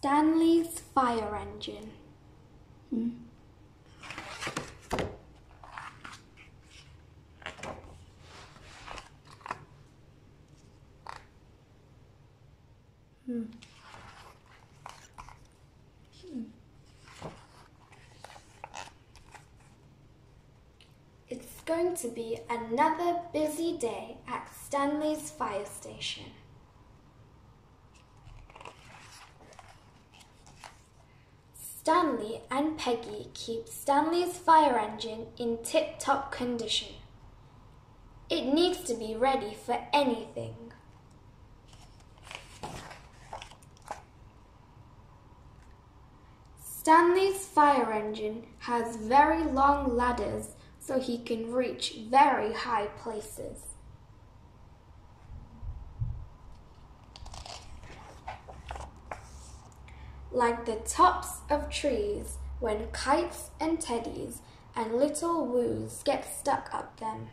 Stanley's fire engine. It's going to be another busy day at Stanley's fire station. Stanley and Peggy keep Stanley's fire engine in tip-top condition. It needs to be ready for anything. Stanley's fire engine has very long ladders so he can reach very high places. Like the tops of trees when kites and teddies and little woos get stuck up them.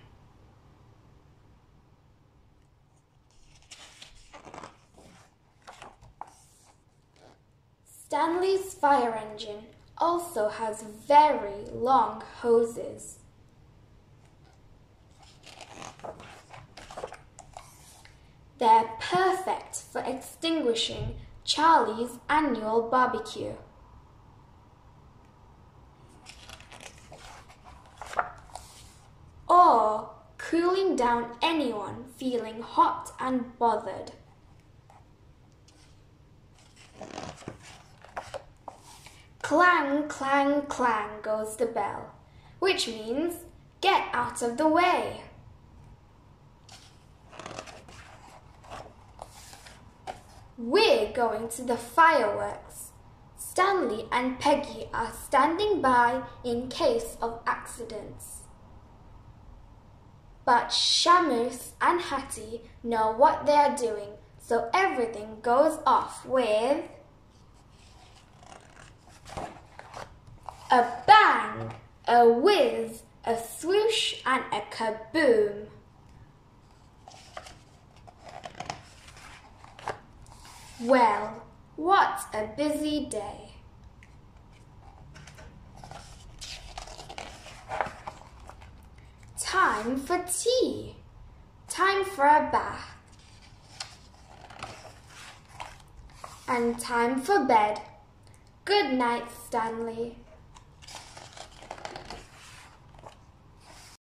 Stanley's fire engine also has very long hoses. They're perfect for extinguishing Charlie's annual barbecue. Or cooling down anyone feeling hot and bothered. Clang, clang, clang goes the bell, which means get out of the way. We're going to the fireworks. Stanley and Peggy are standing by in case of accidents. But Shamus and Hattie know what they are doing, so everything goes off with a bang, a whiz, a swoosh and a kaboom. Well, what a busy day. Time for tea. Time for a bath. And time for bed. Good night, Stanley.